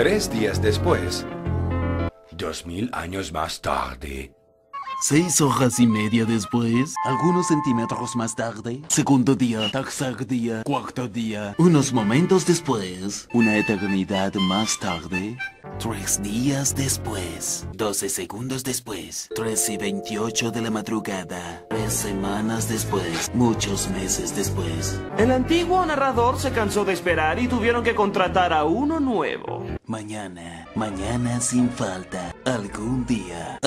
3 días después, 2000 años más tarde. 6 horas y media después, algunos centímetros más tarde, segundo día, tercer día, cuarto día, unos momentos después, una eternidad más tarde, 3 días después, 12 segundos después, 3:28 de la madrugada, 3 semanas después, muchos meses después. El antiguo narrador se cansó de esperar y tuvieron que contratar a uno nuevo. Mañana sin falta, algún día.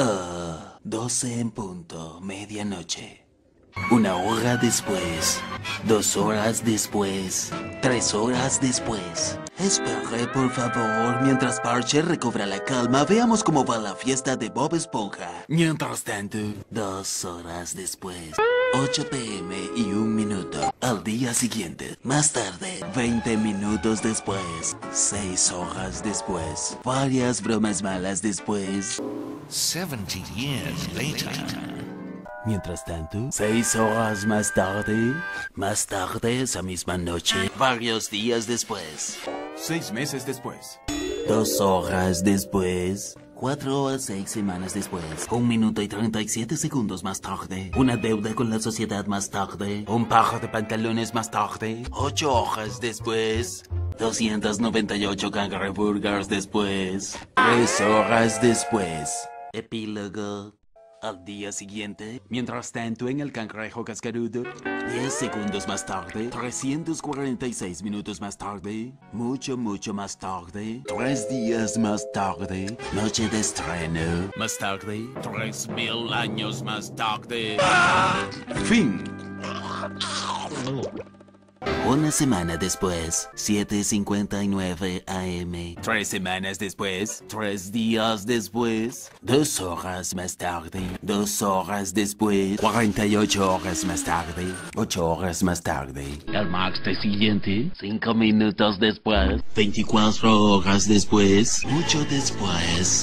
12 en punto, medianoche. 1 hora después, 2 horas después, 3 horas después. Espere, por favor, mientras Parche recobra la calma, veamos cómo va la fiesta de Bob Esponja. Mientras tanto, 2 horas después, 8 p.m. y 1 minuto. Al día siguiente, más tarde, 20 minutos después, 6 horas después, varias bromas malas después. 70 years later. Mientras tanto, 6 horas más tarde, esa misma noche, varios días después. 6 meses después. 2 horas después. 4 a 6 semanas después. 1 minuto y 37 segundos más tarde. Una deuda con la sociedad más tarde. Un par de pantalones más tarde. 8 horas después. 298 cangreburgers después. 3 horas después. Epílogo. Al día siguiente, mientras tanto en el cangrejo cascarudo, 10 segundos más tarde, 346 minutos más tarde, mucho más tarde, 3 días más tarde, noche de estreno, más tarde, 3000 años más tarde. Fin. Una semana después, 7:59 AM. 3 semanas después, 3 días después, 2 horas más tarde, 2 horas después, 48 horas más tarde, 8 horas más tarde. El martes siguiente, 5 minutos después, 24 horas después, mucho después,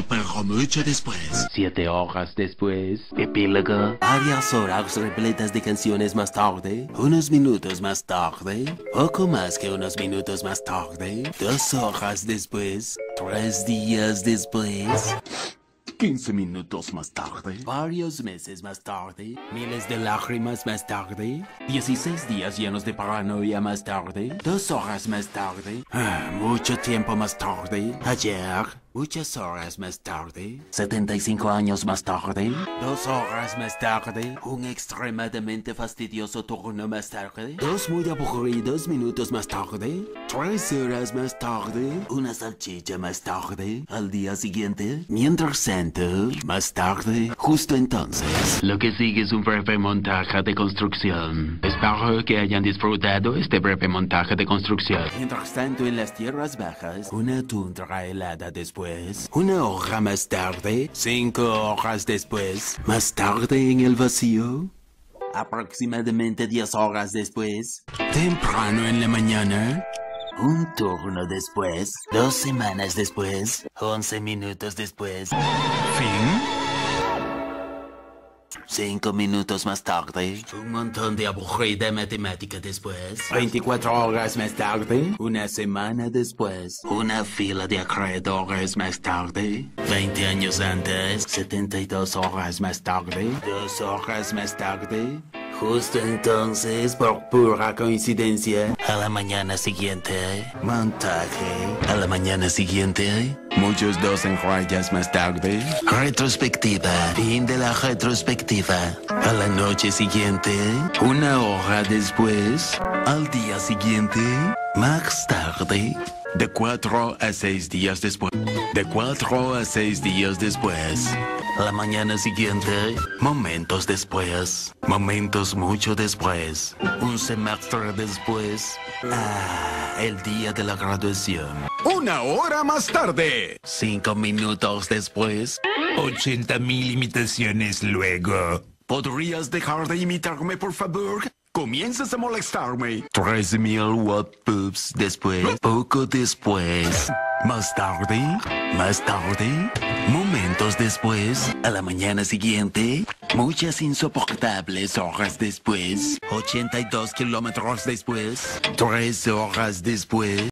pero mucho después. 7 horas después, epílogo. Varias horas repletas de canciones más tarde, unos minutos más tarde, poco más que unos minutos más tarde, 2 horas después, 3 días después, 15 minutos más tarde, varios meses más tarde, miles de lágrimas más tarde, 16 días llenos de paranoia más tarde, 2 horas más tarde, mucho tiempo más tarde, ayer. Muchas horas más tarde, 75 años más tarde, 2 horas más tarde, un extremadamente fastidioso turno más tarde, 2 muy aburridos minutos más tarde, 3 horas más tarde, una salchicha más tarde, al día siguiente, mientras tanto, más tarde, justo entonces. Lo que sigue es un breve montaje de construcción. Espero que hayan disfrutado este breve montaje de construcción. Mientras tanto, en las tierras bajas, una tundra helada después. 1 hora más tarde, 5 horas después, más tarde en el vacío, aproximadamente 10 horas después, temprano en la mañana, un turno después, 2 semanas después, 11 minutos después, fin. 5 minutos más tarde, un montón de aburrida matemática después, 24 horas más tarde, una semana después, una fila de acreedores más tarde, 20 años antes, 72 horas más tarde, 2 horas más tarde. Justo entonces, por pura coincidencia, a la mañana siguiente, montaje, a la mañana siguiente, muchos 2 en rayas más tarde, retrospectiva, fin de la retrospectiva, a la noche siguiente, 1 hora después, al día siguiente, más tarde, de 4 a 6 días después, de 4 a 6 días después. La mañana siguiente, momentos después, momentos mucho después, un semestre después, el día de la graduación. 1 hora más tarde. 5 minutos después, 80,000 imitaciones luego. ¿Podrías dejar de imitarme, por favor? Comienzas a molestarme. 13,000 WhatsApps después, poco después, más tarde, momentos después, a la mañana siguiente, muchas insoportables horas después, 82 kilómetros después, 3 horas después.